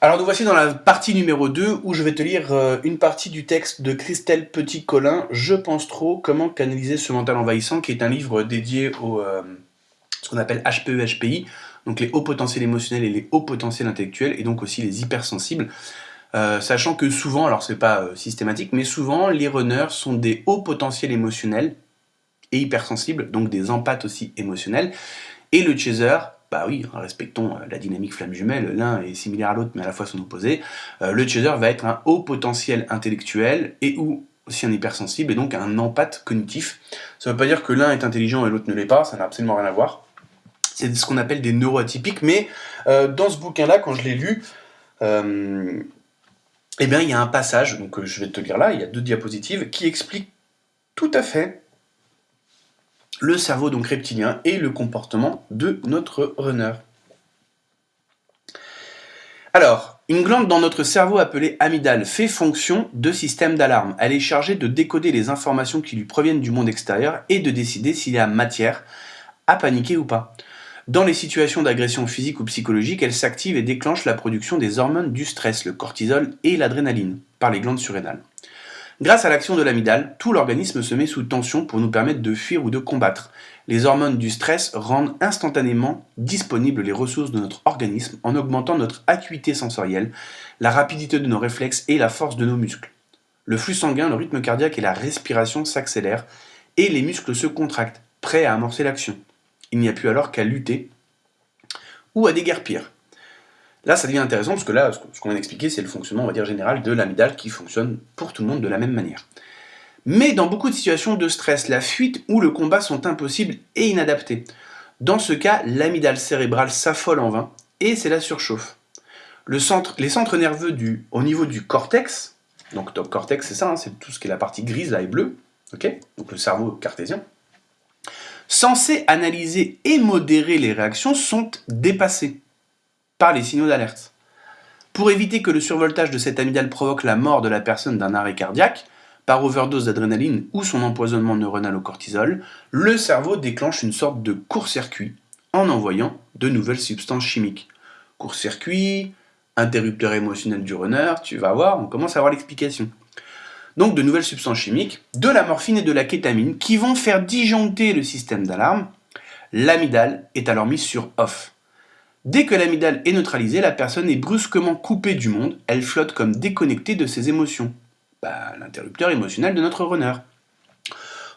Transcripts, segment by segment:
Alors nous voici dans la partie numéro 2 où je vais te lire une partie du texte de Christelle Petit-Colin, Je pense trop, comment canaliser ce mental envahissant, qui est un livre dédié au ce qu'on appelle HPE-HPI, donc les hauts potentiels émotionnels et les hauts potentiels intellectuels, et donc aussi les hypersensibles. Sachant que souvent, alors c'est pas systématique, mais souvent les runners sont des hauts potentiels émotionnels et hypersensibles, donc des empathes aussi émotionnels, et le chaser, bah oui, respectons la dynamique flamme jumelle, l'un est similaire à l'autre mais à la fois son opposé, le chaser va être un haut potentiel intellectuel et ou aussi un hypersensible et donc un empathe cognitif. Ça ne veut pas dire que l'un est intelligent et l'autre ne l'est pas, ça n'a absolument rien à voir. C'est ce qu'on appelle des neuroatypiques, mais dans ce bouquin-là, quand je l'ai lu, eh bien il y a un passage, donc je vais te lire là, il y a 2 diapositives, qui explique tout à fait le cerveau donc reptilien et le comportement de notre runner. Alors, une glande dans notre cerveau appelée amygdale fait fonction de système d'alarme. Elle est chargée de décoder les informations qui lui proviennent du monde extérieur et de décider s'il y a matière à paniquer ou pas. Dans les situations d'agression physique ou psychologique, elle s'active et déclenche la production des hormones du stress, le cortisol et l'adrénaline, par les glandes surrénales. Grâce à l'action de l'amygdale, tout l'organisme se met sous tension pour nous permettre de fuir ou de combattre. Les hormones du stress rendent instantanément disponibles les ressources de notre organisme en augmentant notre acuité sensorielle, la rapidité de nos réflexes et la force de nos muscles. Le flux sanguin, le rythme cardiaque et la respiration s'accélèrent et les muscles se contractent, prêts à amorcer l'action. Il n'y a plus alors qu'à lutter ou à déguerpir. Là, ça devient intéressant parce que là, ce qu'on vient d'expliquer, c'est le fonctionnement, on va dire, général de l'amygdale qui fonctionne pour tout le monde de la même manière. Mais dans beaucoup de situations de stress, la fuite ou le combat sont impossibles et inadaptés. Dans ce cas, l'amygdale cérébrale s'affole en vain et c'est la surchauffe. Les centres nerveux au niveau du cortex, donc le cortex c'est ça, hein, c'est tout ce qui est la partie grise là et bleue, okay, donc le cerveau cartésien, censés analyser et modérer les réactions sont dépassés par les signaux d'alerte. Pour éviter que le survoltage de cette amygdale provoque la mort de la personne d'un arrêt cardiaque, par overdose d'adrénaline ou son empoisonnement neuronal au cortisol, le cerveau déclenche une sorte de court-circuit en envoyant de nouvelles substances chimiques. Court-circuit, interrupteur émotionnel du runner, tu vas voir, on commence à avoir l'explication. Donc de nouvelles substances chimiques, de la morphine et de la kétamine, qui vont faire disjoncter le système d'alarme. L'amygdale est alors mise sur off. Dès que l'amygdale est neutralisée, la personne est brusquement coupée du monde, elle flotte comme déconnectée de ses émotions. L'interrupteur émotionnel de notre runner.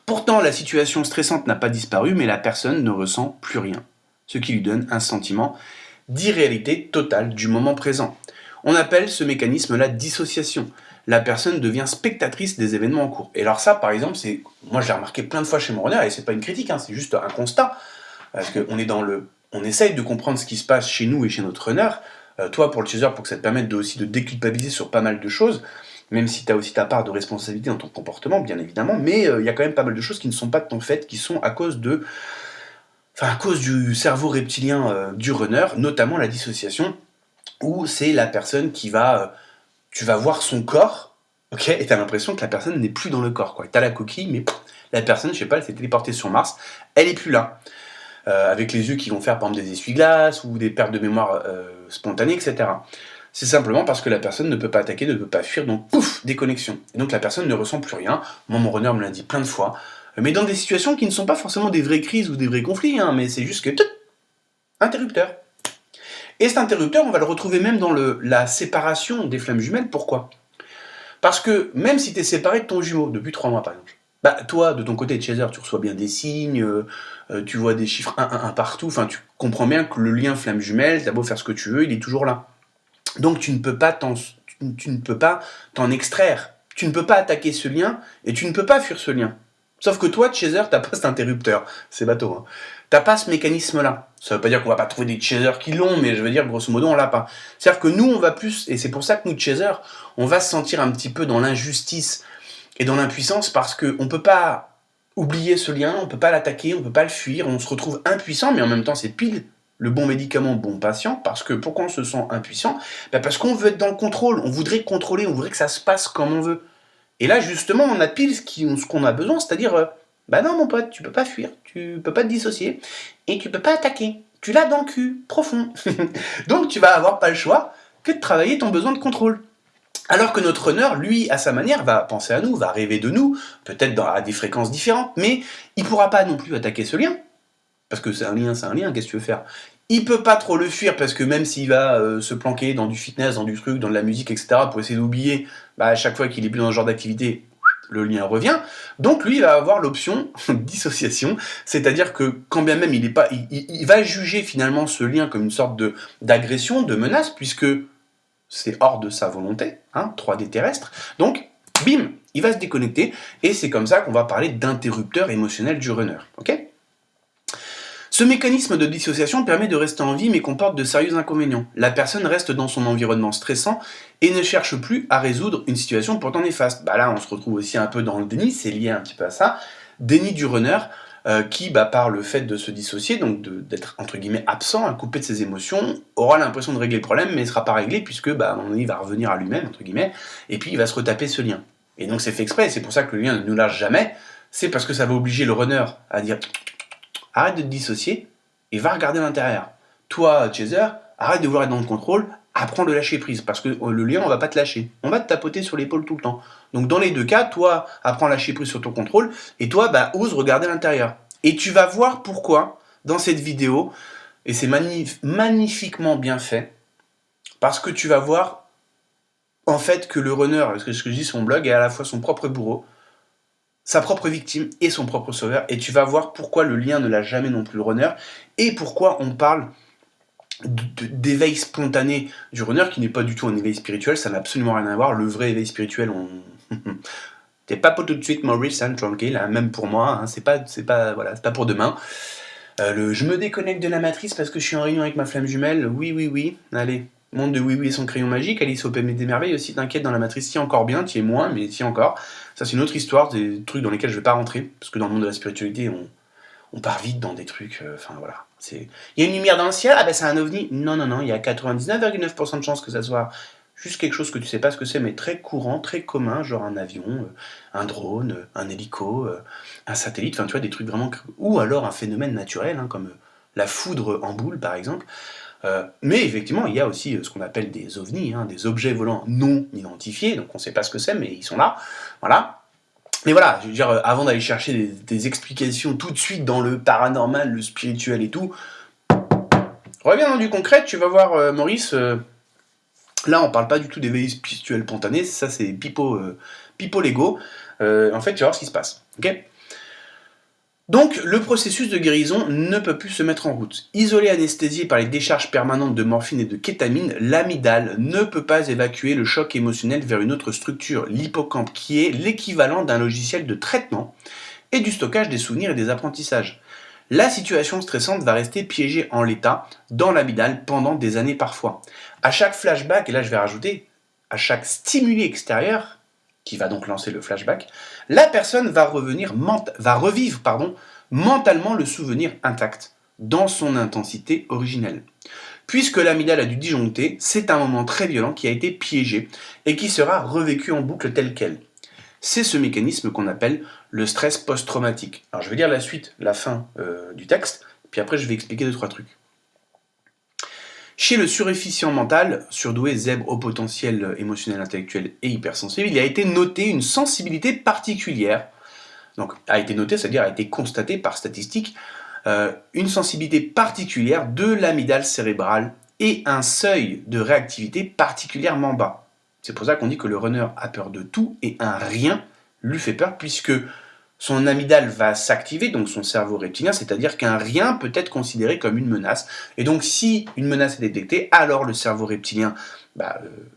Pourtant, la situation stressante n'a pas disparu, mais la personne ne ressent plus rien, ce qui lui donne un sentiment d'irréalité totale du moment présent. On appelle ce mécanisme la dissociation. La personne devient spectatrice des événements en cours. Et alors ça, par exemple, moi je l'ai remarqué plein de fois chez mon runner, et c'est pas une critique, hein, c'est juste un constat, parce qu'on est on essaye de comprendre ce qui se passe chez nous et chez notre runner. Toi, pour le chaser, pour que ça te permette aussi de déculpabiliser sur pas mal de choses, même si tu as aussi ta part de responsabilité dans ton comportement, bien évidemment, mais il y a quand même pas mal de choses qui ne sont pas de ton fait, qui sont à cause du cerveau reptilien du runner, notamment la dissociation, où c'est la personne qui va... tu vas voir son corps, ok, et tu as l'impression que la personne n'est plus dans le corps, quoi. Tu as la coquille, mais la personne, je sais pas, elle s'est téléportée sur Mars, elle est plus là. Avec les yeux qui vont faire par exemple des essuie-glaces ou des pertes de mémoire spontanées, etc. C'est simplement parce que la personne ne peut pas attaquer, ne peut pas fuir, donc pouf, déconnexion. Et donc la personne ne ressent plus rien. Moi, mon runner me l'a dit plein de fois. Mais dans des situations qui ne sont pas forcément des vraies crises ou des vrais conflits, hein, mais c'est juste que... interrupteur. Et cet interrupteur, on va le retrouver même dans la séparation des flammes jumelles. Pourquoi ? Parce que même si tu es séparé de ton jumeau, depuis 3 mois par exemple, toi, de ton côté de chaser, tu reçois bien des signes, tu vois des chiffres 1, 1, 1 partout, enfin tu comprends bien que le lien flamme jumelle, t'as beau faire ce que tu veux, il est toujours là. Donc tu ne peux pas t'en extraire. Tu ne peux pas attaquer ce lien et tu ne peux pas fuir ce lien. Sauf que toi, chaser, t'as pas cet interrupteur. C'est bateau, hein. T'as pas ce mécanisme-là. Ça veut pas dire qu'on va pas trouver des chasers qui l'ont, mais je veux dire, grosso modo, on l'a pas. C'est-à-dire que nous, on va plus, et c'est pour ça que nous, chasers, on va se sentir un petit peu dans l'injustice et dans l'impuissance parce qu'on peut pas oublier ce lien, on peut pas l'attaquer, on peut pas le fuir, on se retrouve impuissant, mais en même temps, c'est pile le bon médicament, bon patient, parce que pourquoi on se sent impuissant ? Parce qu'on veut être dans le contrôle, on voudrait contrôler, on voudrait que ça se passe comme on veut. Et là, justement, on a pile ce qu'on a besoin, c'est-à-dire, non, mon pote, tu peux pas fuir, tu peux pas te dissocier, et tu peux pas attaquer. Tu l'as dans le cul, profond. Donc, tu vas avoir pas le choix, que de travailler ton besoin de contrôle. Alors que notre runner, lui, à sa manière, va penser à nous, va rêver de nous, peut-être à des fréquences différentes, mais il ne pourra pas non plus attaquer ce lien. Parce que c'est un lien, qu'est-ce que tu veux faire? Il peut pas trop le fuir, parce que même s'il va se planquer dans du fitness, dans du truc, dans de la musique, etc., pour essayer d'oublier, à chaque fois qu'il est plus dans ce genre d'activité, le lien revient. Donc lui, il va avoir l'option dissociation, c'est-à-dire que quand bien même il va juger finalement ce lien comme une sorte d'agression, de menace, puisque c'est hors de sa volonté, 3D terrestre. Donc, bim, il va se déconnecter, et c'est comme ça qu'on va parler d'interrupteur émotionnel du runner. Ok ? Ce mécanisme de dissociation permet de rester en vie mais comporte de sérieux inconvénients. La personne reste dans son environnement stressant et ne cherche plus à résoudre une situation pourtant néfaste. Là, on se retrouve aussi un peu dans le déni, c'est lié un petit peu à ça. Déni du runner qui, par le fait de se dissocier, donc d'être entre guillemets absent, coupé de ses émotions, aura l'impression de régler le problème mais ne sera pas réglé puisque, à un moment donné, il va revenir à lui-même, entre guillemets, et puis il va se retaper ce lien. Et donc c'est fait exprès, c'est pour ça que le lien ne nous lâche jamais, c'est parce que ça va obliger le runner à dire arrête de te dissocier et va regarder l'intérieur. Toi, chaser, arrête de vouloir être dans le contrôle, apprends le lâcher prise, parce que le lien, on va pas te lâcher. On va te tapoter sur l'épaule tout le temps. Donc dans les deux cas, toi, apprends à lâcher prise sur ton contrôle, et toi, ose regarder l'intérieur. Et tu vas voir pourquoi, dans cette vidéo, et c'est magnifiquement bien fait, parce que tu vas voir, en fait, que le runner, ce que je dis sur mon blog, est à la fois son propre bourreau, sa propre victime et son propre sauveur, et tu vas voir pourquoi le lien ne l'a jamais non plus le runner, et pourquoi on parle d'éveil spontané du runner, qui n'est pas du tout un éveil spirituel, ça n'a absolument rien à voir. Le vrai éveil spirituel, t'es pas pour tout de suite, Maurice, tranquille, même pour moi, c'est pas pour demain. Je me déconnecte de la matrice parce que je suis en réunion avec ma flamme jumelle, oui, allez, monde de oui et son crayon magique, Alice au Pays des Merveilles aussi, t'inquiète, dans la matrice, t'y es encore bien, t'y es moins, mais t'y es encore. Ça c'est une autre histoire, des trucs dans lesquels je vais pas rentrer, parce que dans le monde de la spiritualité, on part vite dans des trucs, voilà. Il y a une lumière dans le ciel, c'est un ovni. Non, il y a 99,9% de chances que ça soit juste quelque chose que tu sais pas ce que c'est, mais très courant, très commun, genre un avion, un drone, un hélico, un satellite, tu vois, des trucs vraiment... Ou alors un phénomène naturel, comme la foudre en boule, par exemple. Mais effectivement, il y a aussi ce qu'on appelle des ovnis, des objets volants non identifiés, donc on ne sait pas ce que c'est, mais ils sont là, voilà. Mais voilà, je veux dire, avant d'aller chercher des explications tout de suite dans le paranormal, le spirituel et tout, reviens dans du concret, tu vas voir, Maurice, là on parle pas du tout d'éveil spirituel spontané, ça c'est pipo Lego, en fait tu vas voir ce qui se passe, ok ? Donc, le processus de guérison ne peut plus se mettre en route. Isolé anesthésié par les décharges permanentes de morphine et de kétamine, l'amygdale ne peut pas évacuer le choc émotionnel vers une autre structure, l'hippocampe, qui est l'équivalent d'un logiciel de traitement et du stockage des souvenirs et des apprentissages. La situation stressante va rester piégée en l'état dans l'amygdale pendant des années parfois. À chaque flashback, et là je vais rajouter, à chaque stimuli extérieur, qui va donc lancer le flashback, la personne va revivre mentalement le souvenir intact, dans son intensité originelle. Puisque l'amygdale a dû disjoncter, c'est un moment très violent qui a été piégé et qui sera revécu en boucle tel quel. C'est ce mécanisme qu'on appelle le stress post-traumatique. Alors je vais lire la suite, la fin du texte, puis après je vais expliquer 2-3 trucs. Chez le suréfficient mental, surdoué, zèbre, haut potentiel émotionnel, intellectuel et hypersensible, il a été noté une sensibilité particulière. Donc, a été noté, c'est-à-dire a été constaté par statistique, une sensibilité particulière de l'amygdale cérébrale et un seuil de réactivité particulièrement bas. C'est pour ça qu'on dit que le runner a peur de tout et un rien lui fait peur, puisque son amygdale va s'activer, donc son cerveau reptilien, c'est-à-dire qu'un rien peut être considéré comme une menace. Et donc si une menace est détectée, alors le cerveau reptilien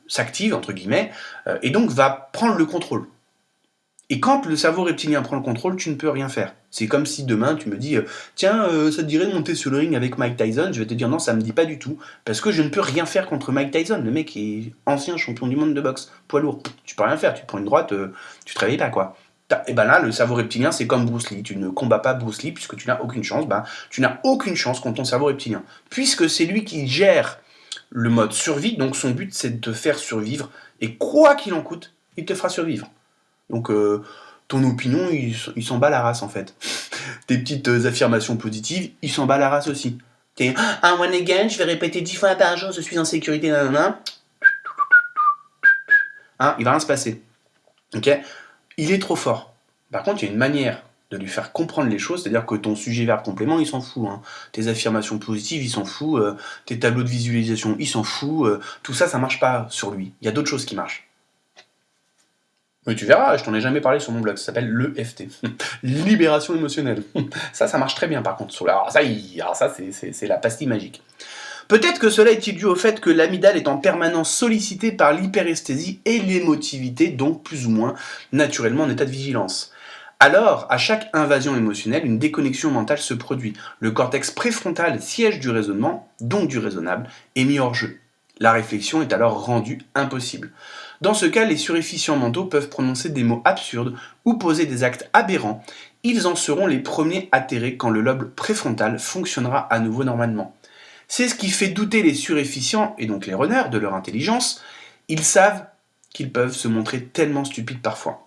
s'active, entre guillemets, et donc va prendre le contrôle. Et quand le cerveau reptilien prend le contrôle, tu ne peux rien faire. C'est comme si demain tu me dis tiens, ça te dirait de monter sur le ring avec Mike Tyson. Je vais te dire non, ça me dit pas du tout, parce que je ne peux rien faire contre Mike Tyson. Le mec est ancien champion du monde de boxe, poids lourd. Tu peux rien faire, tu prends une droite, tu te réveilles pas, quoi. Et là, le cerveau reptilien, c'est comme Bruce Lee. Tu ne combats pas Bruce Lee puisque tu n'as aucune chance. Tu n'as aucune chance contre ton cerveau reptilien. Puisque c'est lui qui gère le mode survie, donc son but, c'est de te faire survivre. Et quoi qu'il en coûte, il te fera survivre. Donc, ton opinion, il s'en bat la race, en fait. Tes petites affirmations positives, il s'en bat la race aussi. T'es « one again, je vais répéter 10 fois par jour, je suis en sécurité, nanana ». hein, il va rien se passer. Ok, il est trop fort. Par contre, il y a une manière de lui faire comprendre les choses, c'est-à-dire que ton sujet-verbe complément, il s'en fout. Hein. Tes affirmations positives, il s'en fout. Tes tableaux de visualisation, il s'en fout. Tout ça, ça marche pas sur lui. Il y a d'autres choses qui marchent. Mais tu verras, je t'en ai jamais parlé sur mon blog, ça s'appelle l'EFT. Libération émotionnelle. Ça marche très bien par contre. Alors ça c'est la pastille magique. Peut-être que cela est dû au fait que l'amygdale est en permanence sollicitée par l'hyperesthésie et l'émotivité, donc plus ou moins naturellement en état de vigilance. Alors, à chaque invasion émotionnelle, une déconnexion mentale se produit. Le cortex préfrontal, siège du raisonnement, donc du raisonnable, est mis hors jeu. La réflexion est alors rendue impossible. Dans ce cas, les suréfficients mentaux peuvent prononcer des mots absurdes ou poser des actes aberrants. Ils en seront les premiers atterrés quand le lobe préfrontal fonctionnera à nouveau normalement. C'est ce qui fait douter les suréfficients, et donc les runners, de leur intelligence. Ils savent qu'ils peuvent se montrer tellement stupides parfois.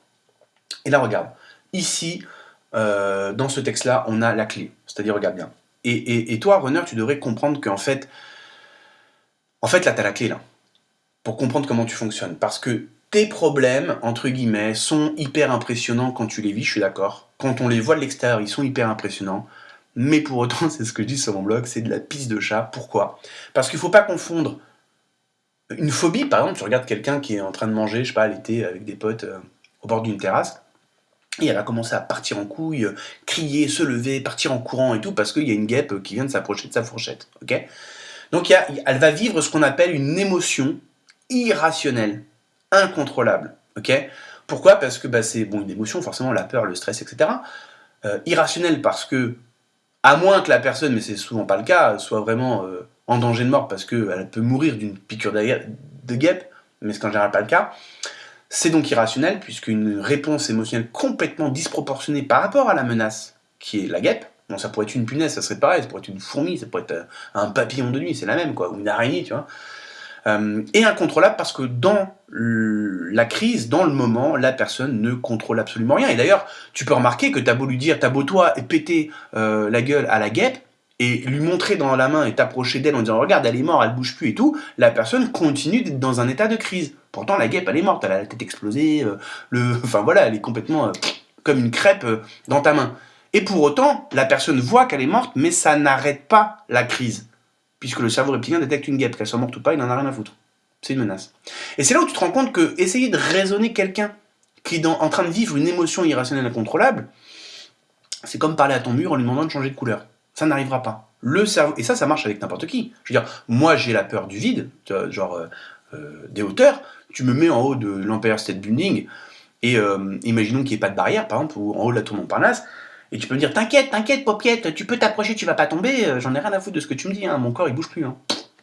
Et là, regarde. Ici, dans ce texte-là, on a la clé. C'est-à-dire, regarde bien. Et toi, runner, tu devrais comprendre qu'en fait, là, tu as la clé, là. Pour comprendre comment tu fonctionnes. Parce que tes problèmes, entre guillemets, sont hyper impressionnants quand tu les vis, je suis d'accord. Quand on les voit de l'extérieur, ils sont hyper impressionnants. Mais pour autant, c'est ce que je dis sur mon blog, c'est de la pisse de chat. Pourquoi ? Parce qu'il ne faut pas confondre une phobie. Par exemple, tu regardes quelqu'un qui est en train de manger, je sais pas, l'été, avec des potes au bord d'une terrasse. Et elle va commencer à partir en couille, crier, se lever, partir en courant et tout, parce qu'il y a une guêpe qui vient de s'approcher de sa fourchette. Okay, donc elle va vivre ce qu'on appelle une émotion irrationnelle, incontrôlable. Okay, pourquoi ? Parce que c'est une émotion, forcément la peur, le stress, etc. Irrationnelle parce que, à moins que la personne, mais c'est souvent pas le cas, soit vraiment en danger de mort parce qu'elle peut mourir d'une piqûre de guêpe, mais c'est en général pas le cas. C'est donc irrationnel, puisqu'une réponse émotionnelle complètement disproportionnée par rapport à la menace, qui est la guêpe, bon, ça pourrait être une punaise, ça serait pareil, ça pourrait être une fourmi, ça pourrait être un papillon de nuit, c'est la même, quoi, ou une araignée, tu vois. Et incontrôlable parce que dans la crise, dans le moment, la personne ne contrôle absolument rien. Et d'ailleurs, tu peux remarquer que t'as beau lui dire, t'as beau toi péter la gueule à la guêpe, et lui montrer dans la main et t'approcher d'elle en disant regarde elle est morte, elle bouge plus et tout, la personne continue d'être dans un état de crise. Pourtant la guêpe elle est morte, elle a la tête explosée, enfin voilà, elle est complètement comme une crêpe dans ta main. Et pour autant, la personne voit qu'elle est morte, mais ça n'arrête pas la crise. Puisque le cerveau reptilien détecte une guêpe, qu'elle soit morte ou pas, il n'en a rien à foutre. C'est une menace. Et c'est là où tu te rends compte que essayer de raisonner quelqu'un qui est en train de vivre une émotion irrationnelle incontrôlable, c'est comme parler à ton mur en lui demandant de changer de couleur. Ça n'arrivera pas. Le cerveau, et ça marche avec n'importe qui. Je veux dire, moi j'ai la peur du vide, genre des hauteurs. Tu me mets en haut de l'Empire State Building, et imaginons qu'il n'y ait pas de barrière, par exemple, ou en haut de la tour Montparnasse, et tu peux me dire t'inquiète, paupiette, tu peux t'approcher, tu vas pas tomber, j'en ai rien à foutre de ce que tu me dis, hein, mon corps il bouge plus. Hein.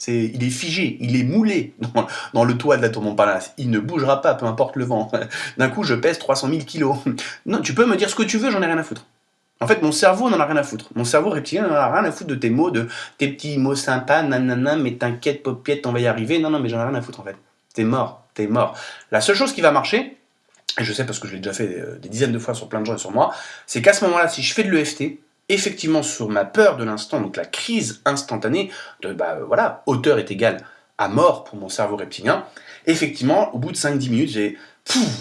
Il est figé, il est moulé dans le toit de la tour Montparnasse. Il ne bougera pas, peu importe le vent. D'un coup, je pèse 300 000 kilos. Non, tu peux me dire ce que tu veux, j'en ai rien à foutre. En fait, mon cerveau n'en a rien à foutre. Mon cerveau reptilien n'en a rien à foutre de tes mots, de tes petits mots sympas, nanana, mais t'inquiète, paupiette, on va y arriver. Non, mais j'en ai rien à foutre en fait. T'es mort. La seule chose qui va marcher, et je sais parce que je l'ai déjà fait des dizaines de fois sur plein de gens et sur moi, c'est qu'à ce moment-là, si je fais de l'EFT, effectivement sur ma peur de l'instant, donc la crise instantanée, de hauteur est égale à mort pour mon cerveau reptilien, effectivement, au bout de 5-10 minutes, il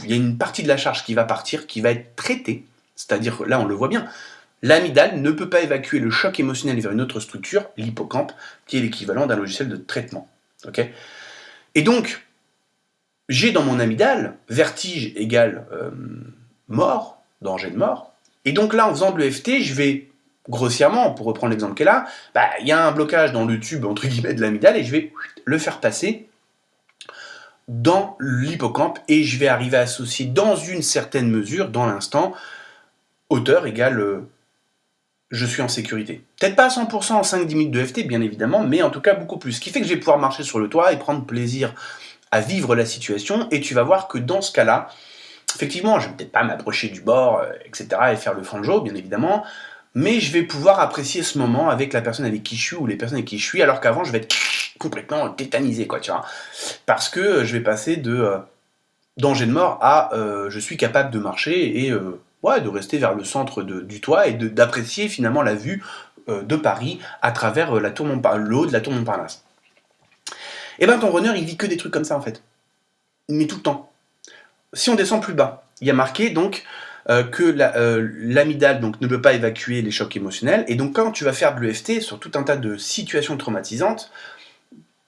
y a une partie de la charge qui va partir, qui va être traitée. C'est-à-dire, là on le voit bien, l'amygdale ne peut pas évacuer le choc émotionnel vers une autre structure, l'hippocampe, qui est l'équivalent d'un logiciel de traitement. Okay, et donc, j'ai dans mon amygdale vertige égale mort, danger de mort, et donc là en faisant de l'EFT, je vais grossièrement, pour reprendre l'exemple qu'elle a, il y a un blocage dans le tube entre guillemets de l'amygdale et je vais le faire passer dans l'hippocampe et je vais arriver à associer dans une certaine mesure, dans l'instant, hauteur égale je suis en sécurité. Peut-être pas à 100% en 5-10 minutes de FT, bien évidemment, mais en tout cas beaucoup plus. Ce qui fait que je vais pouvoir marcher sur le toit et prendre plaisir à vivre la situation, et tu vas voir que dans ce cas-là, effectivement, je vais peut-être pas m'approcher du bord, etc., et faire le fanjo, bien évidemment, mais je vais pouvoir apprécier ce moment avec la personne avec qui je suis, ou les personnes avec qui je suis, alors qu'avant, je vais être complètement tétanisé, quoi, tu vois. Parce que je vais passer de danger de mort à je suis capable de marcher, et de rester vers le centre du toit, et d'apprécier finalement la vue de Paris à travers le haut de la tour Montparnasse. Et ben ton runner, il vit que des trucs comme ça en fait. Mais tout le temps. si on descend plus bas, il y a marqué donc que l'amygdale donc ne peut pas évacuer les chocs émotionnels, et donc quand tu vas faire de l'EFT sur tout un tas de situations traumatisantes,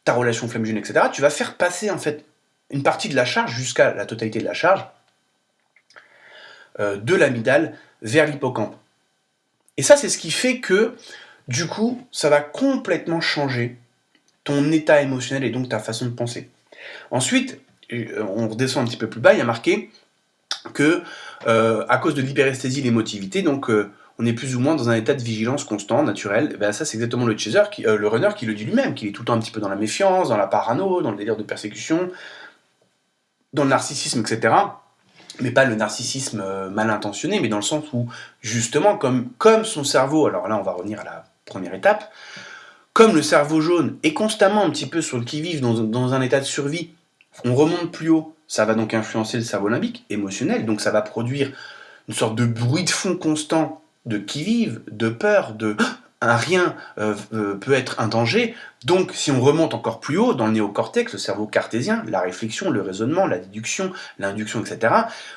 ta relation flamme jumelle, etc., tu vas faire passer en fait une partie de la charge jusqu'à la totalité de la charge de l'amygdale vers l'hippocampe. Et ça, c'est ce qui fait que, du coup, ça va complètement changer ton état émotionnel et donc ta façon de penser. Ensuite, on redescend un petit peu plus bas, il y a marqué que, à cause de l'hyperesthésie et l'émotivité, donc on est plus ou moins dans un état de vigilance constant, naturel. Et ben ça, c'est exactement le runner qui le dit lui-même, qu'il est tout le temps un petit peu dans la méfiance, dans la parano, dans le délire de persécution, dans le narcissisme, etc. Mais pas le narcissisme mal intentionné, mais dans le sens où, justement, comme son cerveau, alors là, on va revenir à la première étape, comme le cerveau jaune est constamment un petit peu sur le qui-vive, dans un état de survie, on remonte plus haut, ça va donc influencer le cerveau limbique, émotionnel, donc ça va produire une sorte de bruit de fond constant de qui-vive, de peur, de un rien peut être un danger. Donc si on remonte encore plus haut dans le néocortex, le cerveau cartésien, la réflexion, le raisonnement, la déduction, l'induction, etc.,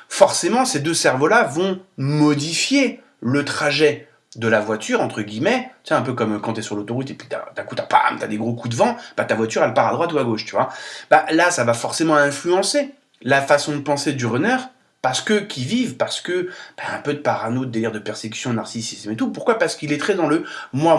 forcément ces deux cerveaux-là vont modifier le trajet de la voiture, entre guillemets, c'est un peu comme quand tu es sur l'autoroute et puis d'un coup t'as des gros coups de vent, bah ta voiture elle part à droite ou à gauche, tu vois. Bah là ça va forcément influencer la façon de penser du runner, parce que qui vivent, parce que un peu de parano, de délire de persécution, narcissisme et tout. Pourquoi? Parce qu'il est très dans le moi,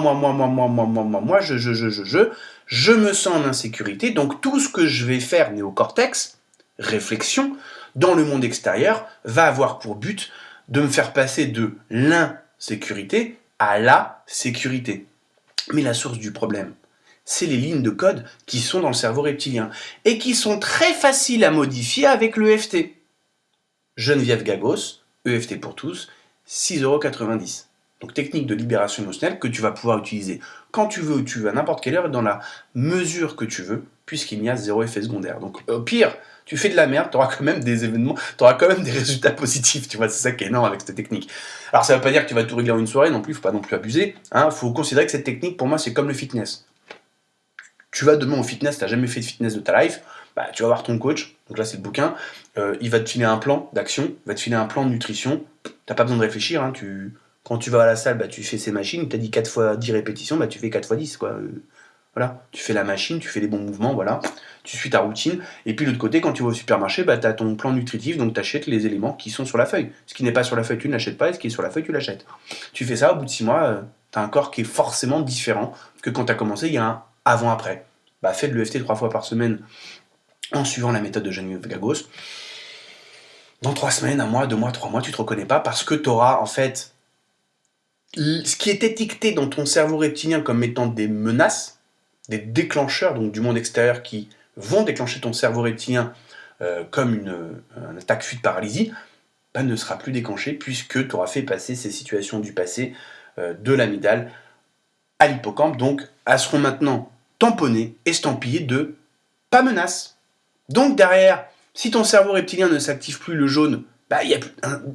je me sens en insécurité, donc tout ce que je vais faire néocortex, réflexion, dans le monde extérieur, va avoir pour but de me faire passer de l'insécurité à la sécurité. Mais la source du problème, c'est les lignes de code qui sont dans le cerveau reptilien et qui sont très faciles à modifier avec l'EFT. Geneviève Gagos, EFT pour tous, 6,90 €. Donc technique de libération émotionnelle que tu vas pouvoir utiliser quand tu veux, où tu veux, à n'importe quelle heure et dans la mesure que tu veux, puisqu'il n'y a zéro effet secondaire. Donc au pire, tu fais de la merde, tu auras quand même des événements, tu auras quand même des résultats positifs, tu vois, c'est ça qui est énorme avec cette technique. Alors ça ne veut pas dire que tu vas tout régler en une soirée non plus, il ne faut pas non plus abuser, hein, faut considérer que cette technique pour moi c'est comme le fitness. Tu vas demain au fitness, tu n'as jamais fait de fitness de ta life, bah, tu vas voir ton coach, donc là c'est le bouquin, il va te filer un plan d'action, il va te filer un plan de nutrition, t'as pas besoin de réfléchir, hein, quand tu vas à la salle, bah, tu fais ces machines, il t'a dit 4 fois 10 répétitions, bah, tu fais 4 fois 10, quoi. Voilà, tu fais la machine, tu fais les bons mouvements, voilà, tu suis ta routine, et puis de l'autre côté, quand tu vas au supermarché, bah, tu as ton plan nutritif, donc tu achètes les éléments qui sont sur la feuille. Ce qui n'est pas sur la feuille, tu ne l'achètes pas, et ce qui est sur la feuille, tu l'achètes. Tu fais ça, au bout de 6 mois, tu as un corps qui est forcément différent que quand tu as commencé, il y a un avant-après. Bah, fais de l'EFT 3 fois par semaine en suivant la méthode de Geneviève Gagos. Dans 3 semaines, 1 mois, 2 mois, 3 mois, tu te reconnais pas parce que tu auras en fait ce qui est étiqueté dans ton cerveau reptilien comme étant des menaces, des déclencheurs donc du monde extérieur qui vont déclencher ton cerveau reptilien comme une attaque fuite paralysie, bah, ne sera plus déclenché puisque tu auras fait passer ces situations du passé de l'amygdale à l'hippocampe, donc elles seront maintenant tamponnées, estampillées de pas menace. Donc derrière, si ton cerveau reptilien ne s'active plus, le jaune, bah, il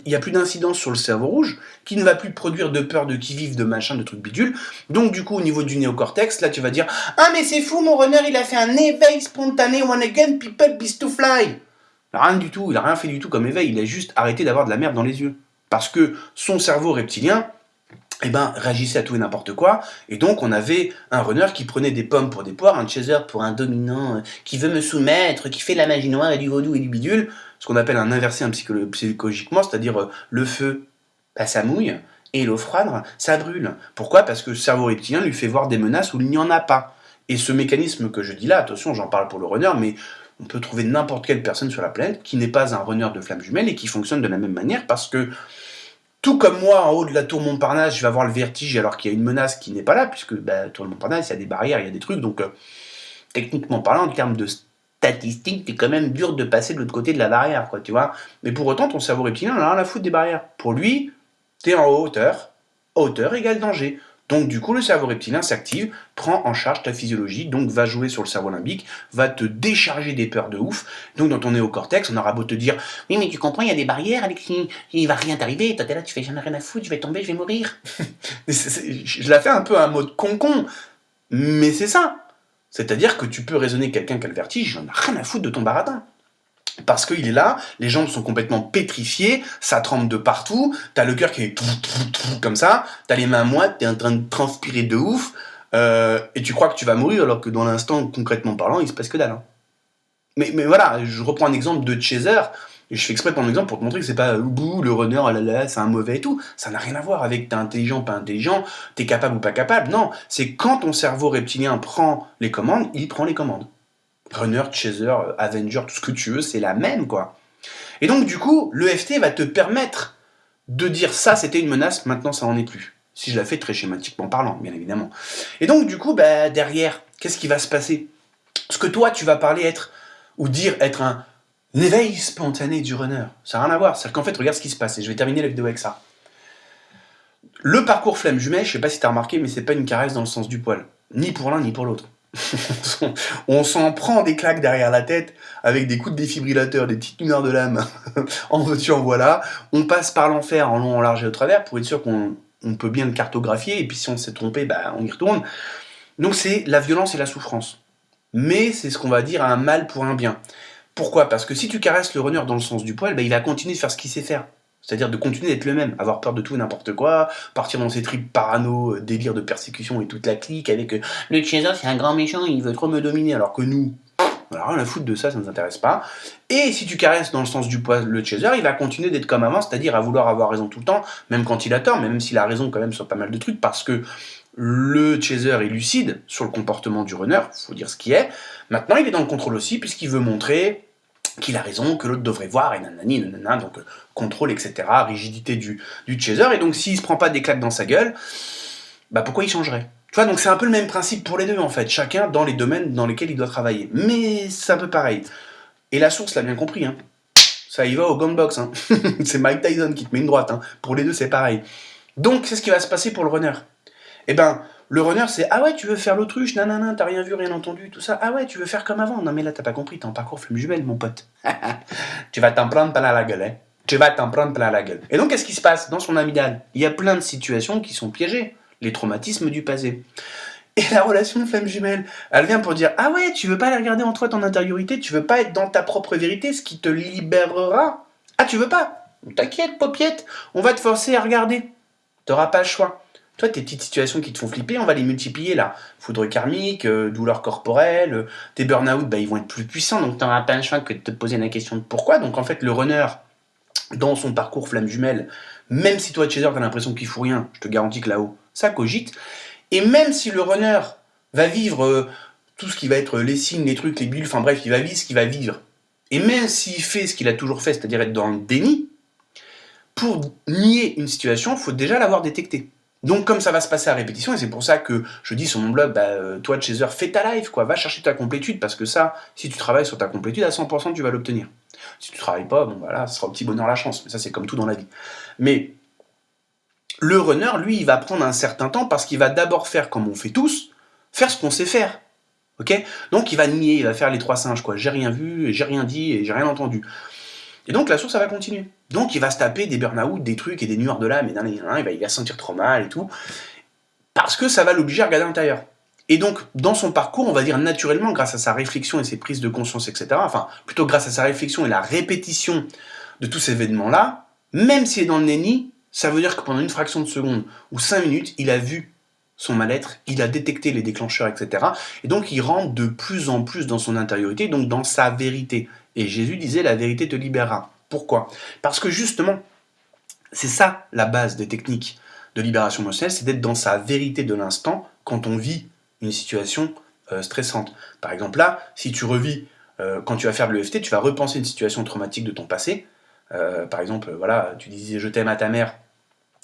n'y a plus d'incidence sur le cerveau rouge, qui ne va plus produire de peur, de qui-vive, de machin, de trucs bidules. Donc du coup, au niveau du néocortex, là tu vas dire « Ah mais c'est fou, mon runner, il a fait un éveil spontané, one again, people beast to fly !» Rien du tout, il a rien fait du tout comme éveil, il a juste arrêté d'avoir de la merde dans les yeux. Parce que son cerveau reptilien, réagissait à tout et n'importe quoi, et donc on avait un runner qui prenait des pommes pour des poires, un chaser pour un dominant qui veut me soumettre, qui fait de la magie noire et du vaudou et du bidule, ce qu'on appelle un inversé psychologiquement, c'est-à-dire le feu, bah, ça mouille, et l'eau froide, ça brûle. Pourquoi? Parce que le cerveau reptilien lui fait voir des menaces où il n'y en a pas. Et ce mécanisme que je dis là, attention, j'en parle pour le runner, mais on peut trouver n'importe quelle personne sur la planète qui n'est pas un runner de flamme jumelle et qui fonctionne de la même manière, parce que tout comme moi, en haut de la tour Montparnasse, je vais avoir le vertige alors qu'il y a une menace qui n'est pas là, puisque tour Montparnasse, il y a des barrières, il y a des trucs, donc techniquement parlant, en termes de statistiques, c'est quand même dur de passer de l'autre côté de la barrière, quoi, tu vois. Mais pour autant, ton cerveau reptilien, il a rien à foutre des barrières. Pour lui, t'es en hauteur égale danger. Donc du coup, le cerveau reptilien s'active, prend en charge ta physiologie, donc va jouer sur le cerveau limbique, va te décharger des peurs de ouf. Donc dans ton néocortex, on aura beau te dire « Oui, mais tu comprends, il y a des barrières, Alexis, il va rien t'arriver, toi t'es là, tu fais jamais rien à foutre, je vais tomber, je vais mourir. » Je la fais un peu un mode con-con, mais c'est ça. C'est-à-dire que tu peux raisonner quelqu'un qui a le vertige, j'en ai rien à foutre de ton baratin. Parce qu'il est là, les jambes sont complètement pétrifiées, ça tremble de partout, t'as le cœur qui est comme ça, t'as les mains moites, t'es en train de transpirer de ouf, et tu crois que tu vas mourir alors que dans l'instant, concrètement parlant, il se passe que dalle. Hein. Mais voilà, je reprends un exemple de chaser, et je fais exprès de prendre un exemple pour te montrer que c'est pas bouh, le runner, oh là là, c'est un mauvais et tout. Ça n'a rien à voir avec t'es intelligent, pas intelligent, t'es capable ou pas capable. Non, c'est quand ton cerveau reptilien prend les commandes, il prend les commandes. Runner, chaser, Avenger, tout ce que tu veux, c'est la même, quoi. Et donc, du coup, l'EFT va te permettre de dire ça, c'était une menace, maintenant ça en est plus. Si je la fais très schématiquement parlant, bien évidemment. Et donc, du coup, bah, derrière, qu'est-ce qui va se passer? Ce que toi, tu vas parler être, ou dire être un éveil spontané du runner, ça n'a rien à voir. C'est-à-dire qu'en fait, regarde ce qui se passe, et je vais terminer la vidéo avec ça. Le parcours flemme jumelle, je sais pas si t'as remarqué, mais c'est pas une caresse dans le sens du poil. Ni pour l'un, ni pour l'autre. On s'en prend des claques derrière la tête avec des coups de défibrillateur, des petites lueurs de lame, en veux-tu, en voilà. On passe par l'enfer en long, en large et au travers pour être sûr qu'on peut bien le cartographier, et puis si on s'est trompé, bah, on y retourne. Donc c'est la violence et la souffrance. Mais c'est ce qu'on va dire un mal pour un bien. Pourquoi? Parce que si tu caresses le runner dans le sens du poil, bah, il va continuer de faire ce qu'il sait faire. C'est-à-dire de continuer d'être le même, avoir peur de tout et n'importe quoi, partir dans ses tripes parano, délire de persécution et toute la clique avec le chaser c'est un grand méchant, il veut trop me dominer, alors que nous, on a rien à foutre de ça, ça ne nous intéresse pas. Et si tu caresses dans le sens du poil le chaser, il va continuer d'être comme avant, c'est-à-dire à vouloir avoir raison tout le temps, même quand il a tort, même s'il a raison quand même sur pas mal de trucs, parce que le chaser est lucide sur le comportement du runner, faut dire ce qui est. Maintenant, il est dans le contrôle aussi, puisqu'il veut montrer qu'il a raison, que l'autre devrait voir, et nanani, nanana, donc contrôle, etc., rigidité du chaser, et donc s'il se prend pas des claques dans sa gueule, bah pourquoi il changerait? Tu vois, donc c'est un peu le même principe pour les deux, en fait, chacun dans les domaines dans lesquels il doit travailler. Mais c'est un peu pareil. Et la source l'a bien compris, hein. Ça y va au gunbox, hein. C'est Mike Tyson qui te met une droite, hein. Pour les deux, c'est pareil. Donc, c'est ce qui va se passer pour le runner. Eh ben, le runner, c'est « Ah ouais, tu veux faire l'autruche, nanana, t'as rien vu, rien entendu, tout ça. Ah ouais, tu veux faire comme avant. Non mais là, t'as pas compris, t'es en parcours flamme jumelle, mon pote. Tu vas t'en prendre plein la gueule, hein. Tu vas t'en prendre plein la gueule. » Et donc, qu'est-ce qui se passe dans son amygdale? Il y a plein de situations qui sont piégées. Les traumatismes du passé. Et la relation flamme jumelle, elle vient pour dire « Ah ouais, tu veux pas aller regarder en toi ton intériorité, tu veux pas être dans ta propre vérité, ce qui te libérera. Ah, tu veux pas? T'inquiète, paupiette, on va te forcer à regarder. T'auras pas le choix. » Toi, tes petites situations qui te font flipper, on va les multiplier là. Foudre karmique, douleur corporelle, tes burn-out, bah, ils vont être plus puissants, donc t'auras pas le choix que de te poser la question de pourquoi. Donc en fait, le runner, dans son parcours flamme jumelle, même si toi, chaser, t'as l'impression qu'il fout rien, je te garantis que là-haut, ça cogite. Et même si le runner va vivre tout ce qui va être les signes, les trucs, les bulles, enfin bref, il va vivre ce qu'il va vivre. Et même s'il fait ce qu'il a toujours fait, c'est-à-dire être dans le déni, pour nier une situation, il faut déjà l'avoir détectée. Donc comme ça va se passer à répétition, et c'est pour ça que je dis sur mon blog, bah, toi chaser, fais ta life, quoi, va chercher ta complétude, parce que ça, si tu travailles sur ta complétude, à 100% tu vas l'obtenir. Si tu travailles pas, bon voilà, ce sera au petit bonheur la chance, mais ça c'est comme tout dans la vie. Mais le runner, lui, il va prendre un certain temps, parce qu'il va d'abord faire, comme on fait tous, faire ce qu'on sait faire. Ok? Donc il va nier, il va faire les trois singes, quoi, j'ai rien vu, j'ai rien dit, et j'ai rien entendu. Et donc la source, ça va continuer. Donc il va se taper des burn-out, des trucs et des nueurs de l'âme, et il va se sentir trop mal et tout, parce que ça va l'obliger à regarder à l'intérieur. Et donc, dans son parcours, on va dire naturellement, grâce à sa réflexion et ses prises de conscience, etc., enfin, plutôt grâce à sa réflexion et la répétition de tous ces événements-là, même s'il est dans le nenni, ça veut dire que pendant une fraction de seconde ou 5 minutes, il a vu son mal-être, il a détecté les déclencheurs, etc. Et donc, il rentre de plus en plus dans son intériorité, donc dans sa vérité. Et Jésus disait, la vérité te libérera. Pourquoi? Parce que justement, c'est ça la base des techniques de libération émotionnelle, c'est d'être dans sa vérité de l'instant quand on vit une situation stressante. Par exemple là, si tu revis, quand tu vas faire de l'EFT, tu vas repenser une situation traumatique de ton passé. Par exemple, voilà, tu disais je t'aime à ta mère,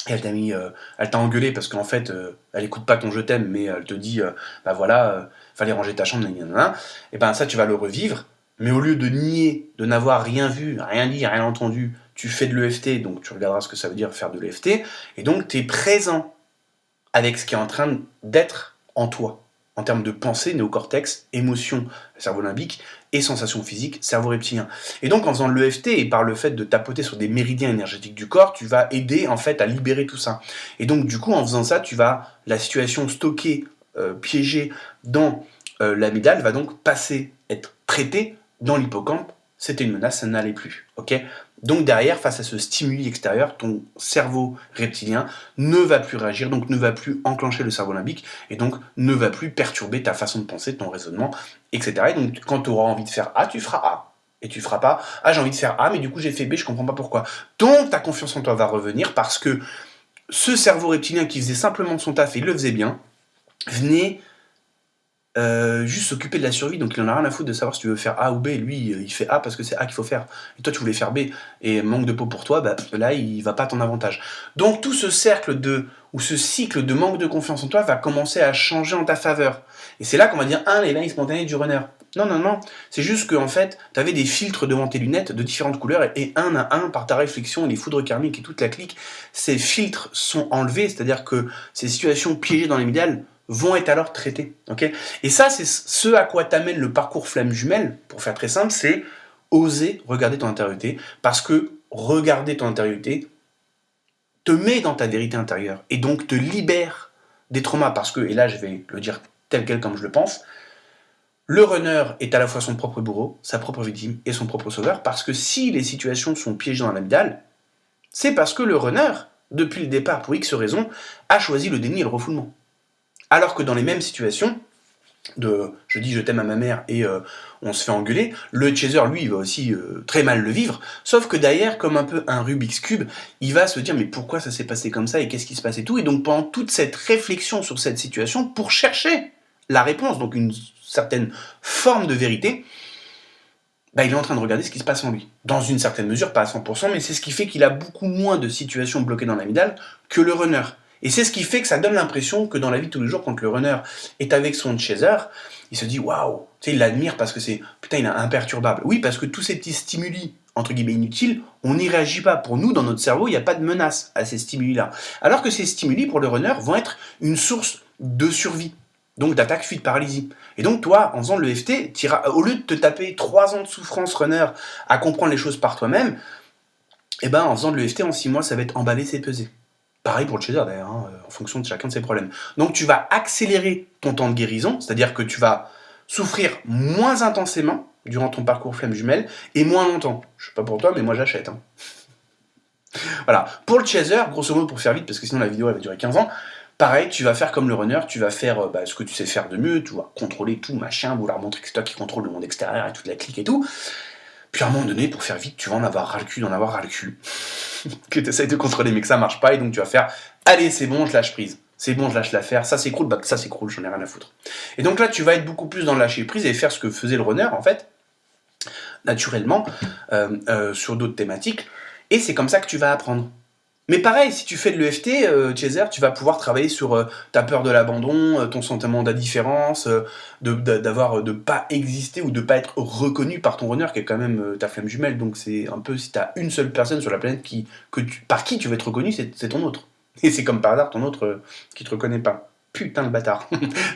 et elle t'a engueulé parce qu'en fait, elle écoute pas ton je t'aime, mais elle te dit, bah voilà, fallait ranger ta chambre, et ben ça tu vas le revivre. Mais au lieu de nier, de n'avoir rien vu, rien dit, rien entendu, tu fais de l'EFT, donc tu regarderas ce que ça veut dire faire de l'EFT, et donc tu es présent avec ce qui est en train d'être en toi, en termes de pensée, néocortex, émotion, cerveau limbique, et sensations physiques, cerveau reptilien. Et donc en faisant de l'EFT, et par le fait de tapoter sur des méridiens énergétiques du corps, tu vas aider en fait à libérer tout ça. Et donc du coup, en faisant ça, la situation stockée, piégée dans l'amygdale va donc passer, être traitée dans l'hippocampe c'était une menace, ça n'allait plus. Ok. Donc derrière, face à ce stimuli extérieur, ton cerveau reptilien ne va plus réagir, donc ne va plus enclencher le cerveau limbique, et donc ne va plus perturber ta façon de penser, ton raisonnement, etc. Et donc quand tu auras envie de faire A, tu feras A. Et tu feras pas « Ah, j'ai envie de faire A, mais du coup j'ai fait B, je comprends pas pourquoi ». Donc ta confiance en toi va revenir parce que ce cerveau reptilien qui faisait simplement son taf et il le faisait bien, venait juste s'occuper de la survie, donc il en a rien à foutre de savoir si tu veux faire A ou B. Lui, il fait A parce que c'est A qu'il faut faire. Et toi, tu voulais faire B, et manque de peau pour toi, bah, là, il va pas à ton avantage. Donc tout ce cercle ou ce cycle de manque de confiance en toi va commencer à changer en ta faveur. Et c'est là qu'on va dire, l'éveil spontané du runner. Non, non, non, c'est juste qu'en fait, tu avais des filtres devant tes lunettes de différentes couleurs, et un à un, par ta réflexion, les foudres karmiques et toute la clique, ces filtres sont enlevés, c'est-à-dire que ces situations piégées dans les médias vont être alors traitées. Okay, et ça, c'est ce à quoi t'amène le parcours flamme jumelle, pour faire très simple, c'est oser regarder ton intériorité, parce que regarder ton intériorité te met dans ta vérité intérieure, et donc te libère des traumas, parce que, et là je vais le dire tel quel comme je le pense, le runner est à la fois son propre bourreau, sa propre victime et son propre sauveur, parce que si les situations sont piégées dans l'amygdale, c'est parce que le runner, depuis le départ, pour X raisons, a choisi le déni et le refoulement. Alors que dans les mêmes situations, je dis je t'aime à ma mère et on se fait engueuler, le chaser, lui, il va aussi très mal le vivre, sauf que derrière, comme un peu un Rubik's Cube, il va se dire mais pourquoi ça s'est passé comme ça et qu'est-ce qui se passe et tout, et donc pendant toute cette réflexion sur cette situation, pour chercher la réponse, donc une certaine forme de vérité, bah, il est en train de regarder ce qui se passe en lui. Dans une certaine mesure, pas à 100%, mais c'est ce qui fait qu'il a beaucoup moins de situations bloquées dans l'amygdale que le runner. Et c'est ce qui fait que ça donne l'impression que dans la vie de tous les jours, quand le runner est avec son chaser, il se dit waouh, tu sais, il l'admire parce que c'est putain, il est imperturbable. Oui, parce que tous ces petits stimuli, entre guillemets inutiles, on n'y réagit pas. Pour nous, dans notre cerveau, il n'y a pas de menace à ces stimuli-là. Alors que ces stimuli, pour le runner, vont être une source de survie. Donc d'attaque, fuite, paralysie. Et donc toi, en faisant le l'EFT, au lieu de te taper 3 ans de souffrance runner à comprendre les choses par toi-même, et ben en faisant de l'EFT, en 6 mois, ça va être emballé, c'est pesé. Pareil pour le chaser d'ailleurs, hein, en fonction de chacun de ses problèmes. Donc tu vas accélérer ton temps de guérison, c'est-à-dire que tu vas souffrir moins intensément durant ton parcours flamme jumelle et moins longtemps. Je sais pas pour toi, mais moi j'achète. Hein. Voilà. Pour le chaser, grosso modo pour faire vite, parce que sinon la vidéo elle va durer 15 ans, pareil, tu vas faire comme le runner, tu vas faire ce que tu sais faire de mieux, tu vas contrôler tout, machin, vouloir montrer que c'est toi qui contrôle le monde extérieur et toute la clique et tout. Puis à un moment donné, pour faire vite, tu vas en avoir ras le cul, que tu essayes de contrôler mais que ça marche pas, et donc tu vas faire « Allez, c'est bon, je lâche prise. C'est bon, je lâche l'affaire, ça s'écroule, bah ça s'écroule, j'en ai rien à foutre. » Et donc là, tu vas être beaucoup plus dans le lâcher prise et faire ce que faisait le runner, en fait, naturellement, sur d'autres thématiques, et c'est comme ça que tu vas apprendre. Mais pareil, si tu fais de l'EFT, Chaser, tu vas pouvoir travailler sur ta peur de l'abandon, ton sentiment d'indifférence, de pas exister ou de pas être reconnu par ton runner, qui est quand même ta flamme jumelle. Donc c'est un peu, si tu as une seule personne sur la planète par qui tu veux être reconnu, c'est ton autre. Et c'est comme par hasard ton autre qui te reconnaît pas. Putain le bâtard.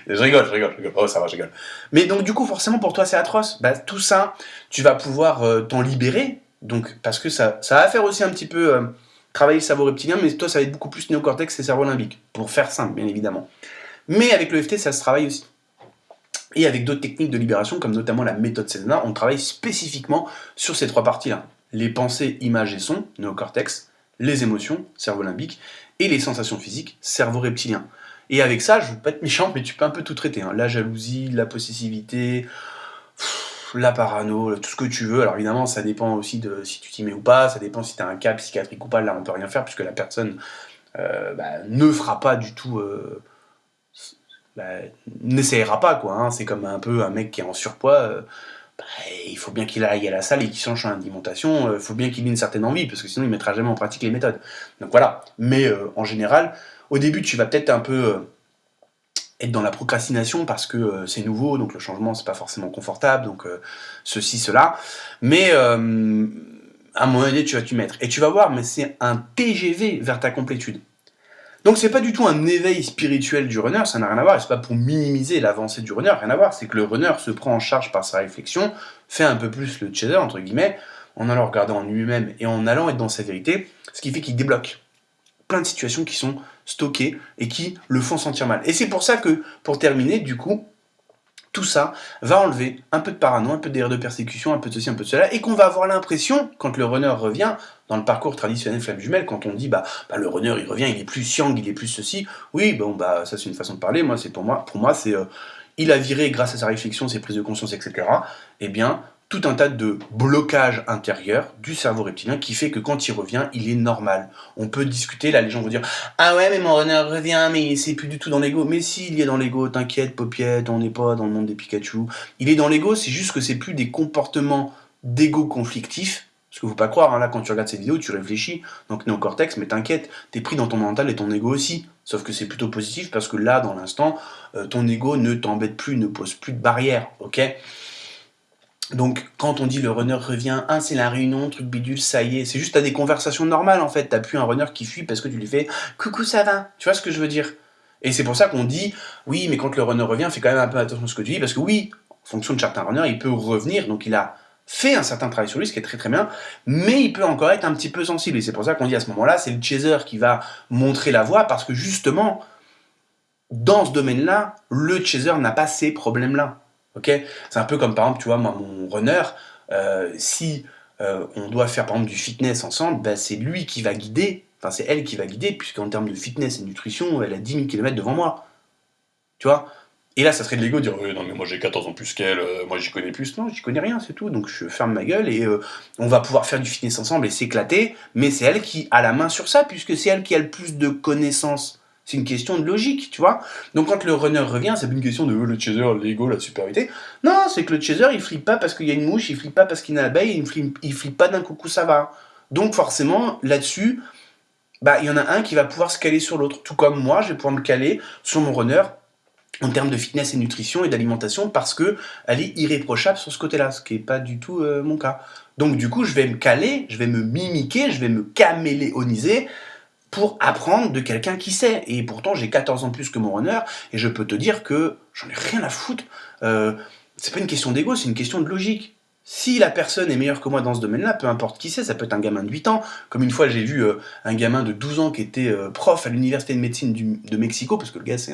je rigole. Oh ça va, je rigole. Mais donc du coup, forcément pour toi c'est atroce. Bah, tout ça, tu vas pouvoir t'en libérer. Donc, parce que ça va faire aussi un petit peu... travailler le cerveau reptilien, mais toi, ça va être beaucoup plus néocortex et cerveau limbique, pour faire simple, bien évidemment. Mais avec le l'EFT, ça se travaille aussi. Et avec d'autres techniques de libération, comme notamment la méthode Sedona, on travaille spécifiquement sur ces 3 parties-là. Les pensées, images et sons, néocortex, les émotions, cerveau limbique, et les sensations physiques, cerveau reptilien. Et avec ça, je ne veux pas être méchant, mais tu peux un peu tout traiter. Hein. La jalousie, la possessivité... la parano, tout ce que tu veux. Alors évidemment, ça dépend aussi de si tu t'y mets ou pas, ça dépend si tu as un cas psychiatrique ou pas, là on peut rien faire puisque la personne ne fera pas du tout... n'essayera pas, quoi. Hein. C'est comme un peu un mec qui est en surpoids, il faut bien qu'il aille à la salle et qu'il change son alimentation, il faut bien qu'il ait une certaine envie, parce que sinon il mettra jamais en pratique les méthodes. Donc voilà. Mais en général, au début tu vas peut-être un peu... être dans la procrastination parce que c'est nouveau, donc le changement c'est pas forcément confortable, donc ceci, cela, mais à un moment donné tu vas t'y mettre, et tu vas voir, mais c'est un TGV vers ta complétude. Donc c'est pas du tout un éveil spirituel du runner, ça n'a rien à voir, et c'est pas pour minimiser l'avancée du runner, rien à voir, c'est que le runner se prend en charge par sa réflexion, fait un peu plus le chaser, entre guillemets, en allant regarder en lui-même et en allant être dans sa vérité, ce qui fait qu'il débloque plein de situations qui sont stockées et qui le font sentir mal. Et c'est pour ça que, pour terminer, du coup, Tout ça va enlever un peu de parano, un peu d'erreur de persécution, un peu de ceci, un peu de cela, et qu'on va avoir l'impression, quand le runner revient, dans le parcours traditionnel flamme jumelle, quand on dit le runner il revient, il est plus yang, il est plus ceci, oui, ça c'est une façon de parler, pour moi c'est il a viré grâce à sa réflexion, ses prises de conscience, etc. Eh bien, tout un tas de blocages intérieurs du cerveau reptilien qui fait que quand il revient, il est normal. On peut discuter, là les gens vont dire « Ah ouais, mais mon runner revient, mais c'est plus du tout dans l'ego. » Mais si, il est dans l'ego, t'inquiète, paupiette, on n'est pas dans le monde des Pikachu. Il est dans l'ego, c'est juste que c'est plus des comportements d'ego conflictifs. Parce que faut pas croire, hein, là quand tu regardes cette vidéo, tu réfléchis, donc néocortex, mais t'inquiète, t'es pris dans ton mental et ton ego aussi. Sauf que c'est plutôt positif parce que là, dans l'instant, ton ego ne t'embête plus, ne pose plus de barrières, ok? Donc, quand on dit le runner revient, c'est la réunion, truc bidule, ça y est, c'est juste à des conversations normales en fait. T'as plus un runner qui fuit parce que tu lui fais coucou, ça va. Tu vois ce que je veux dire? Et c'est pour ça qu'on dit oui, mais quand le runner revient, fais quand même un peu attention à ce que tu dis parce que oui, en fonction de certains runners, il peut revenir, donc il a fait un certain travail sur lui, ce qui est très très bien, mais il peut encore être un petit peu sensible. Et c'est pour ça qu'on dit à ce moment-là, c'est le chaser qui va montrer la voie parce que justement, dans ce domaine-là, le chaser n'a pas ces problèmes-là. Okay, c'est un peu comme par exemple, tu vois, moi, mon runner, si on doit faire par exemple du fitness ensemble, c'est lui qui va guider, enfin c'est elle qui va guider, puisqu'en termes de fitness et nutrition, elle a 10 000 km devant moi. Tu vois? Et là, ça serait de l'ego de dire oui, non, mais moi j'ai 14 ans plus qu'elle, moi j'y connais plus. Non, j'y connais rien, c'est tout. Donc je ferme ma gueule et on va pouvoir faire du fitness ensemble et s'éclater, mais c'est elle qui a la main sur ça, puisque c'est elle qui a le plus de connaissances. C'est une question de logique, tu vois. Donc quand le runner revient, c'est pas une question de le chaser, l'ego, la supériorité. Non, c'est que le chaser, il flippe pas parce qu'il y a une mouche, il flippe pas parce qu'il y a une abeille, il flippe pas d'un coucou, ça va. Donc forcément, là-dessus, il y en a un qui va pouvoir se caler sur l'autre. Tout comme moi, je vais pouvoir me caler sur mon runner en termes de fitness et nutrition et d'alimentation parce que elle est irréprochable sur ce côté-là, ce qui n'est pas du tout mon cas. Donc du coup, je vais me caler, je vais me mimiquer, je vais me caméléoniser pour apprendre de quelqu'un qui sait. Et pourtant, j'ai 14 ans plus que mon runner et je peux te dire que j'en ai rien à foutre. C'est pas une question d'ego, c'est une question de logique. Si la personne est meilleure que moi dans ce domaine-là, peu importe qui c'est, ça peut être un gamin de 8 ans, comme une fois j'ai vu un gamin de 12 ans qui était prof à l'université de médecine de Mexico, parce que le gars c'est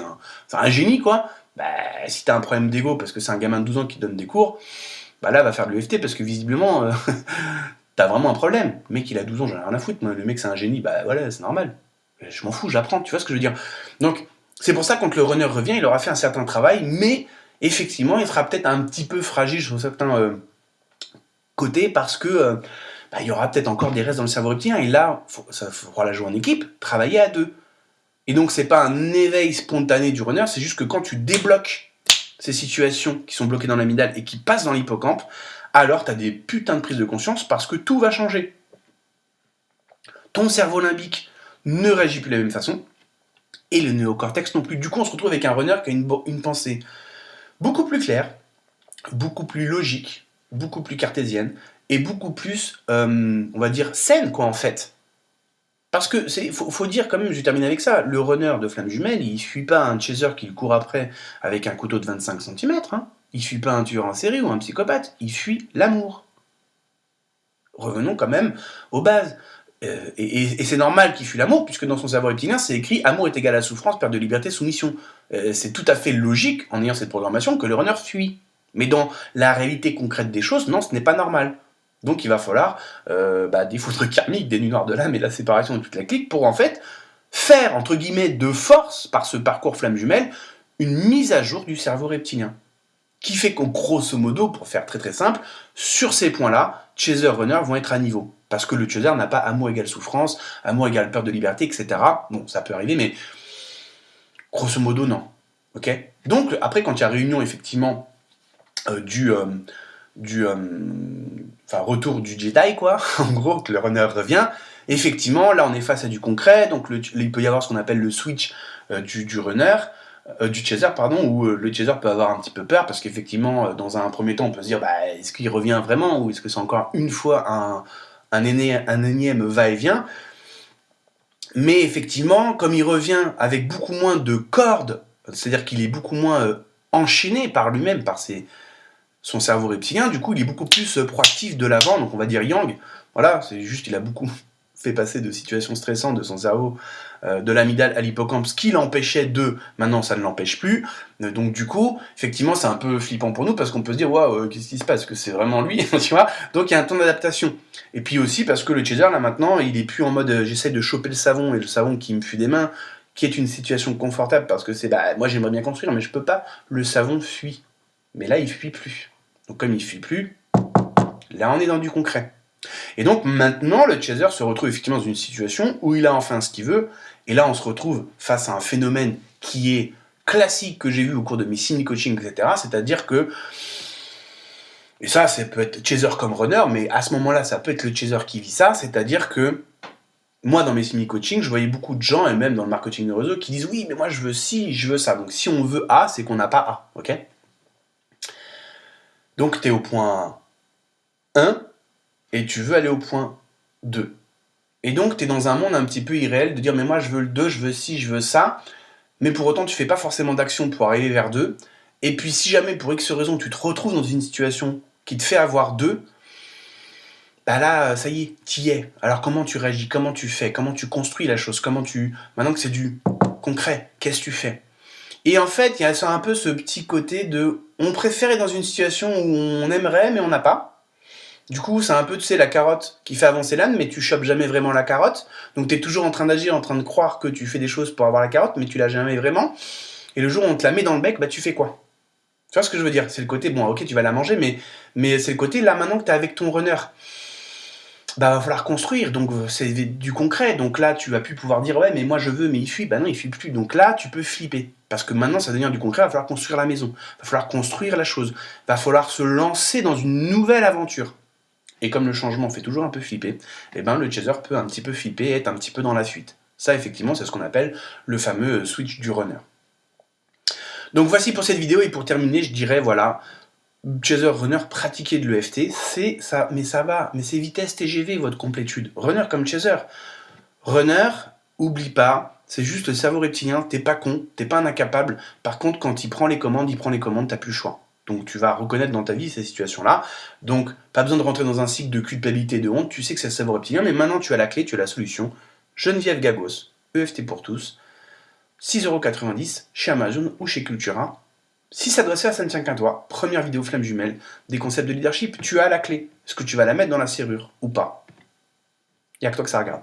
un génie quoi, si t'as un problème d'ego parce que c'est un gamin de 12 ans qui donne des cours, là va faire de l'EFT parce que visiblement t'as vraiment un problème. Le mec il a 12 ans, j'en ai rien à foutre, moi, le mec c'est un génie, voilà c'est normal. Je m'en fous, j'apprends, tu vois ce que je veux dire. Donc c'est pour ça que quand le runner revient, il aura fait un certain travail, mais effectivement il sera peut-être un petit peu fragile sur certains côté parce que il y aura peut-être encore des restes dans le cerveau reptilien et là, ça faudra la jouer en équipe, travailler à deux. Et donc c'est pas un éveil spontané du runner, c'est juste que quand tu débloques ces situations qui sont bloquées dans l'amygdale et qui passent dans l'hippocampe, alors tu as des putains de prises de conscience parce que tout va changer. Ton cerveau limbique ne réagit plus de la même façon et le néocortex non plus. Du coup, on se retrouve avec un runner qui a une pensée beaucoup plus claire, beaucoup plus logique, beaucoup plus cartésienne et beaucoup plus, on va dire, saine, quoi, en fait. Parce que, faut dire quand même, je termine avec ça, le runner de flamme jumelle, il suit pas un chaser qui le court après avec un couteau de 25 cm, hein. Il suit pas un tueur en série ou un psychopathe, il fuit l'amour. Revenons quand même aux bases. Et c'est normal qu'il fuit l'amour, puisque dans son cerveau reptilien, c'est écrit « amour est égal à souffrance, perte de liberté, soumission ». C'est tout à fait logique, en ayant cette programmation, que le runner fuit. Mais dans la réalité concrète des choses, non, ce n'est pas normal. Donc il va falloir des foudres karmiques, des nuits noires de l'âme et de la séparation de toute la clique pour en fait faire, entre guillemets, de force, par ce parcours flamme jumelle, une mise à jour du cerveau reptilien. Qui fait qu'en grosso modo, pour faire très très simple, sur ces points-là, chaser, runner vont être à niveau. Parce que le chaser n'a pas amour égale souffrance, amour égale peur de liberté, etc. Bon, ça peut arriver, mais grosso modo, non. Ok. Donc, après, quand il y a réunion, effectivement, retour du Jedi, quoi, en gros, que le runner revient, effectivement, là, on est face à du concret, donc il peut y avoir ce qu'on appelle le switch du runner, du chaser, pardon, où le chaser peut avoir un petit peu peur, parce qu'effectivement, dans un premier temps, on peut se dire, est-ce qu'il revient vraiment, ou est-ce que c'est encore une fois un énième va-et-vient. Mais effectivement, comme il revient avec beaucoup moins de cordes, c'est-à-dire qu'il est beaucoup moins enchaîné par lui-même, par son cerveau reptilien, du coup il est beaucoup plus proactif de l'avant, donc on va dire yang, voilà, c'est juste il a beaucoup fait passer de situations stressantes de son cerveau, de l'amygdale à l'hippocampe, ce qui l'empêchait de, maintenant ça ne l'empêche plus, donc du coup, effectivement c'est un peu flippant pour nous, parce qu'on peut se dire, waouh, qu'est-ce qui se passe, que c'est vraiment lui, tu vois, donc il y a un temps d'adaptation. Et puis aussi parce que le chaser, là maintenant, il est plus en mode, j'essaie de choper le savon, et le savon qui me fuit des mains, qui est une situation confortable, parce que c'est, bah, moi j'aimerais bien construire, mais je peux pas, le savon fuit. Mais là, il fuit plus. Donc comme il fuit plus, là on est dans du concret. Et donc maintenant, le chaser se retrouve effectivement dans une situation où il a enfin ce qu'il veut, et là on se retrouve face à un phénomène qui est classique que j'ai vu au cours de mes simi-coaching, etc. C'est-à-dire que, et ça peut être chaser comme runner, mais à ce moment-là, ça peut être le chaser qui vit ça, c'est-à-dire que moi, dans mes semi-coaching, je voyais beaucoup de gens, et même dans le marketing de réseau, qui disent oui, mais moi je veux ci, je veux ça. Donc si on veut A, c'est qu'on n'a pas A, ok? Donc tu es au point 1, et tu veux aller au point 2. Et donc, tu es dans un monde un petit peu irréel de dire, mais moi, je veux le 2, je veux ci, je veux ça, mais pour autant, tu fais pas forcément d'action pour arriver vers 2. Et puis, si jamais, pour X raison, tu te retrouves dans une situation qui te fait avoir 2, bah là, ça y est, t'y es. Alors, comment tu réagis, comment tu fais, comment tu construis la chose, maintenant que c'est du concret, qu'est-ce que tu fais? Et en fait, il y a un peu ce petit côté de, on préfère être dans une situation où on aimerait, mais on n'a pas. Du coup, c'est un peu, tu sais, la carotte qui fait avancer l'âne, mais tu chopes jamais vraiment la carotte. Donc, tu es toujours en train d'agir, en train de croire que tu fais des choses pour avoir la carotte, mais tu l'as jamais vraiment. Et le jour où on te la met dans le bec, bah, tu fais quoi? Tu vois ce que je veux dire? C'est le côté, bon, ok, tu vas la manger, mais c'est le côté, là, maintenant que tu es avec ton runner, bah, va falloir construire. Donc, c'est du concret. Donc là, tu vas plus pouvoir dire, ouais, mais moi, je veux, mais il fuit. Bah non, il fuit plus. Donc là, tu peux flipper. Parce que maintenant, ça devient du concret, il va falloir construire la maison. Il va falloir construire la chose. Il va falloir se lancer dans une nouvelle aventure. Et comme le changement fait toujours un peu flipper, eh ben le chaser peut un petit peu flipper et être un petit peu dans la fuite. Ça, effectivement, c'est ce qu'on appelle le fameux switch du runner. Donc voici pour cette vidéo, et pour terminer, je dirais, voilà, chaser, runner, pratiquer de l'EFT, c'est ça, mais ça va, mais c'est vitesse TGV votre complétude. Runner comme chaser. Runner, oublie pas, c'est juste le cerveau reptilien, t'es pas con, t'es pas un incapable. Par contre, quand il prend les commandes, t'as plus le choix. Donc tu vas reconnaître dans ta vie ces situations-là. Donc pas besoin de rentrer dans un cycle de culpabilité, de honte, tu sais que c'est le cerveau reptilien, mais maintenant tu as la clé, tu as la solution. Geneviève Gagos, EFT pour tous, 6,90€ chez Amazon ou chez Cultura. Si ça doit se faire, ça ne tient qu'à toi. Première vidéo flamme jumelle, des concepts de leadership, tu as la clé. Est-ce que tu vas la mettre dans la serrure ou pas? Il n'y a que toi que ça regarde.